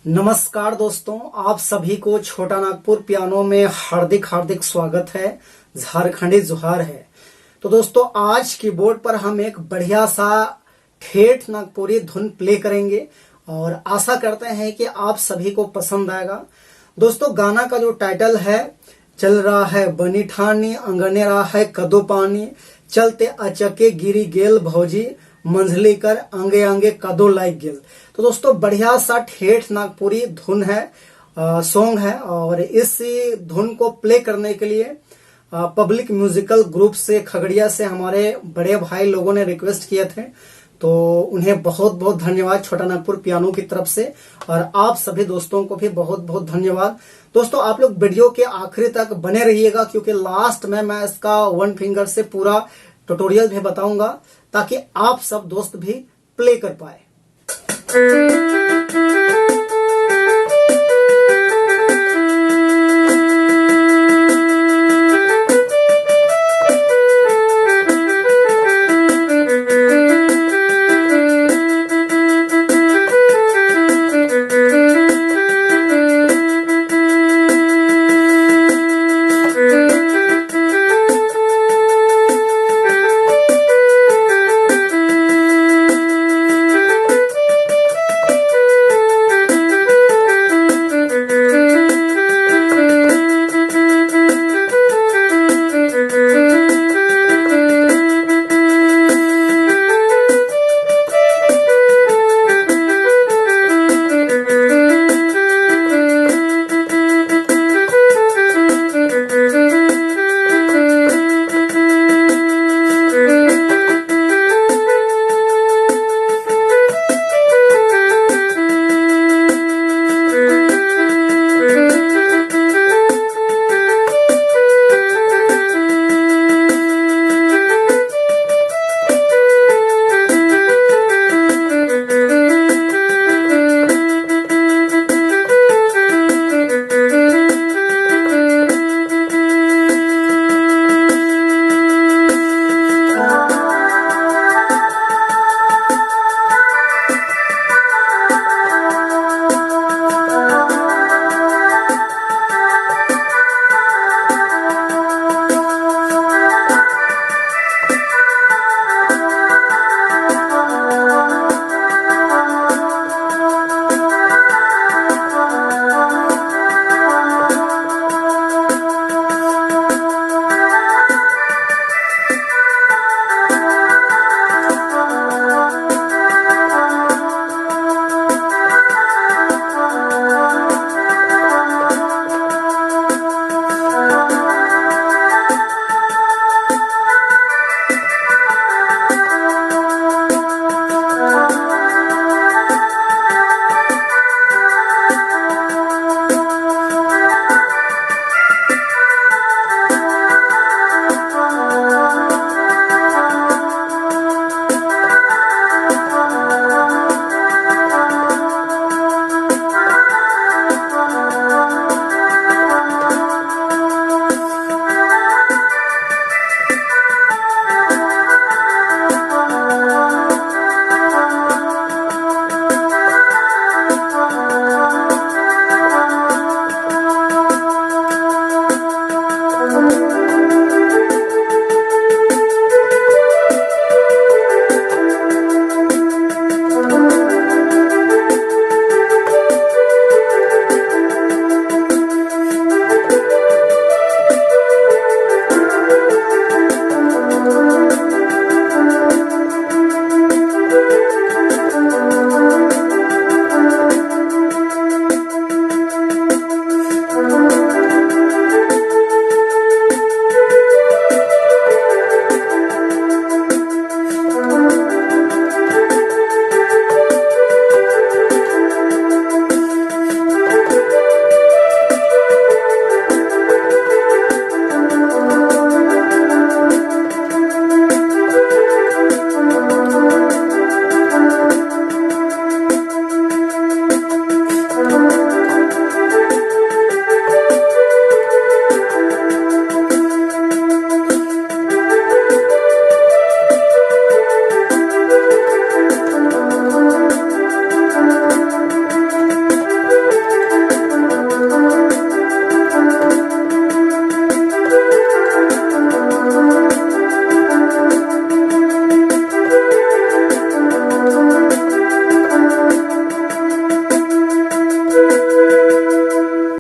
नमस्कार दोस्तों, आप सभी को छोटा नागपुर पियानो में हार्दिक हार्दिक स्वागत है। झारखंडी जुहार है। तो दोस्तों, आज कीबोर्ड पर हम एक बढ़िया सा ठेठ नागपुरी धुन प्ले करेंगे और आशा करते हैं कि आप सभी को पसंद आएगा। दोस्तों, गाना का जो टाइटल है, चल रहा है बनी ठानी, अंगने रहा है कदो पानी, चलते अचके गिरी गेल भौजी, मंझली कर आंगे आंगे कदो लाइक गेल। तो दोस्तों, बढ़िया सा ठेठ नागपुरी धुन है, सॉन्ग है। और इस धुन को प्ले करने के लिए पब्लिक म्यूजिकल ग्रुप से खगड़िया से हमारे बड़े भाई लोगों ने रिक्वेस्ट किए थे, तो उन्हें बहुत बहुत धन्यवाद छोटा नागपुर पियानो की तरफ से। और आप सभी दोस्तों को भी बहुत बहुत धन्यवाद। दोस्तों, आप लोग वीडियो के आखिरी तक बने रहिएगा, क्योंकि लास्ट में मैं इसका वन फिंगर से पूरा ट्यूटोरियल भी बताऊंगा, ताकि आप सब दोस्त भी प्ले कर पाए।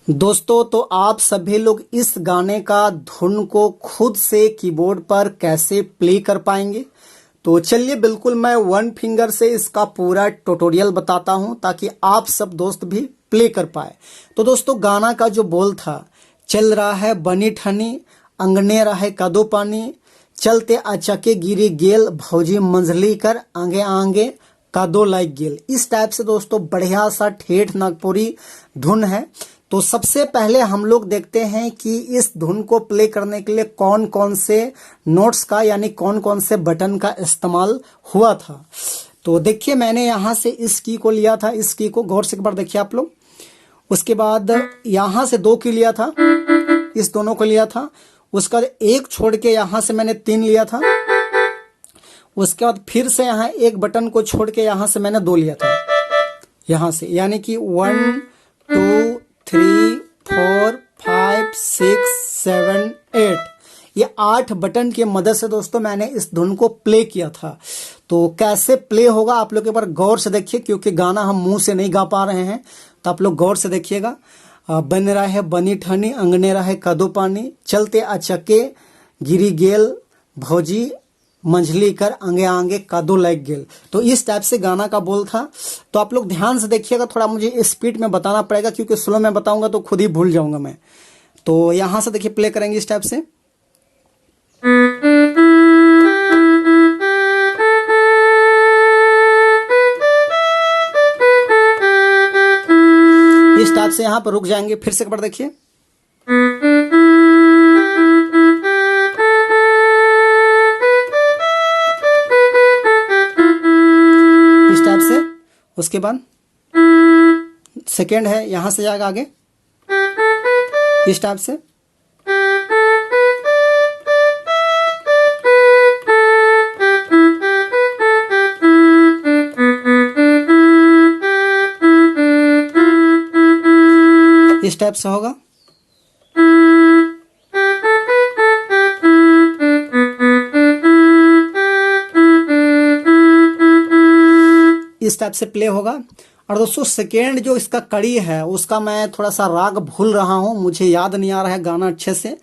दोस्तों तो आप सभी लोग इस गाने का धुन को खुद से कीबोर्ड पर कैसे प्ले कर पाएंगे, तो चलिए बिल्कुल मैं वन फिंगर से इसका पूरा ट्यूटोरियल बताता हूं ताकि आप सब दोस्त भी प्ले कर पाए। तो दोस्तों गाना का जो बोल था, चल रहा है बनी ठनी अंगने रहे कदो पानी, चलते अचके गिरी गेल भौजी मंझली कर आगे आगे कदो लाइक गेल। इस टाइप से दोस्तों बढ़िया सा ठेठ नागपुरी धुन है। तो सबसे पहले हम लोग देखते हैं कि इस धुन को प्ले करने के लिए कौन कौन से नोट्स का यानी कौन कौन से बटन का इस्तेमाल हुआ था। तो देखिए मैंने यहां से इस की को लिया था, इस की को गौर से एक बार देखिए आप लोग। उसके बाद यहां से 2 की लिया था, इस दोनों को लिया था। उसका एक छोड़ के यहां से मैंने 3 लिया था। उसके बाद फिर से यहां एक बटन को छोड़ के यहां से मैंने 2 लिया था, यहां से, यानी कि 1 2 3 4 5 6 7 8 ये 8 बटन की मदद से दोस्तों मैंने इस धुन को प्ले किया था। तो कैसे प्ले होगा आप लोग एक बार गौर से देखिए, क्योंकि गाना हम मुंह से नहीं गा पा रहे हैं, तो आप लोग गौर से देखिएगा। बन रहा है बनी ठनी अंगने रहा है कदो पानी, चलते अचके गिरी गेल भौजी मंझली कर आगे आगे कदो लग गेल। तो इस टाइप से गाना का बोल था। तो आप लोग ध्यान से देखिएगा, थोड़ा मुझे स्पीड में बताना पड़ेगा क्योंकि स्लो में बताऊंगा तो खुद ही भूल जाऊंगा मैं। तो यहां से देखिए प्ले करेंगे इस टाइप से। इस टाइप से यहां पर रुक जाएंगे, फिर से एक बार देखिए। इस टाइप से। उसके बाद सेकेंड है, यहां से जाएगा आगे इस टाइप से। इस टाइप से होगा। इस टाइप से प्ले होगा। और दोस्तों सेकेंड जो इसका कड़ी है उसका मैं थोड़ा सा राग भूल रहा हूं, मुझे याद नहीं आ रहा है गाना अच्छे से,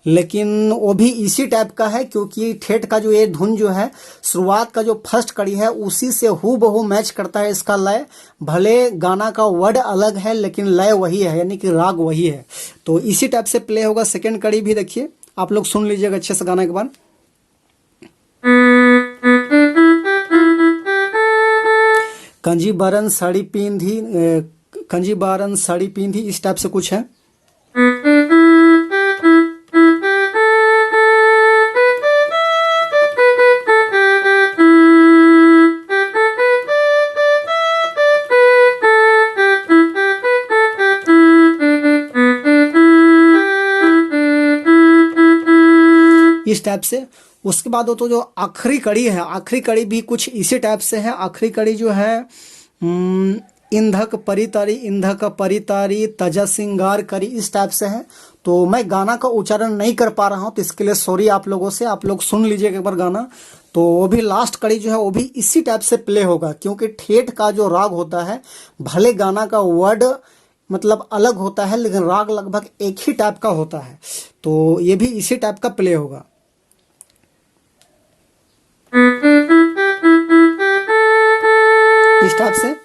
लेकिन वो भी इसी टाइप का है क्योंकि ठेठ का जो ये धुन जो है शुरुआत का जो फर्स्ट कड़ी है उसी से हूबहू मैच करता है इसका लय। भले गाना का वर्ड अलग है लेकिन लय वही है, यानी कि राग वही है। तो इसी टाइप से प्ले होगा सेकेंड कड़ी भी। देखिए आप लोग सुन लीजिएगा अच्छे से गाना के बाद। कंजी बारन साड़ी पींधी, कंजी बारन साड़ी पींधी, इस टाइप से कुछ है। इस टाइप से। उसके बाद वो तो जो आखिरी कड़ी है, आखिरी कड़ी भी कुछ इसी टाइप से है। आखिरी कड़ी जो है इंधक परितारी, इंधक परितारी तजा सिंगार करी, इस टाइप से है। तो मैं गाना का उच्चारण नहीं कर पा रहा हूं, तो इसके लिए सॉरी आप लोगों से। आप लोग सुन लीजिएगा एक बार गाना। तो वो भी लास्ट कड़ी जो है वो भी इसी टाइप से प्ले होगा, क्योंकि ठेठ का जो राग होता है भले गाना का वर्ड मतलब अलग होता है लेकिन राग लगभग एक ही टाइप का होता है। तो ये भी इसी टाइप का प्ले होगा। इस टाइप से।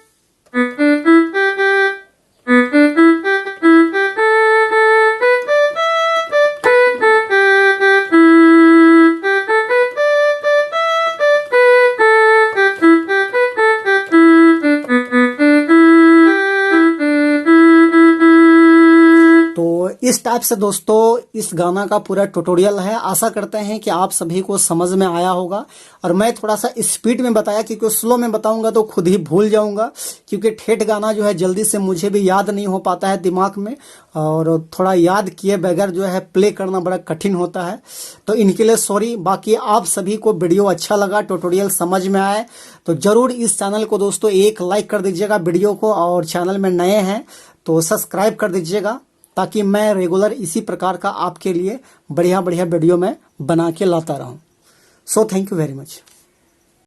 इस टाइप से दोस्तों इस गाना का पूरा ट्यूटोरियल है। आशा करते हैं कि आप सभी को समझ में आया होगा। और मैं थोड़ा सा स्पीड में बताया क्योंकि स्लो में बताऊंगा तो खुद ही भूल जाऊंगा, क्योंकि ठेठ गाना जो है जल्दी से मुझे भी याद नहीं हो पाता है दिमाग में, और थोड़ा याद किए बगैर जो है प्ले करना बड़ा कठिन होता है। तो इनके लिए सॉरी। बाकी आप सभी को वीडियो अच्छा लगा, ट्यूटोरियल समझ में आए तो जरूर इस चैनल को दोस्तों एक लाइक कर दीजिएगा वीडियो को, और चैनल में नए हैं तो सब्सक्राइब कर दीजिएगा ताकि मैं रेगुलर इसी प्रकार का आपके लिए बढ़िया बढ़िया वीडियो में बना के लाता रहूं। So thank you very much.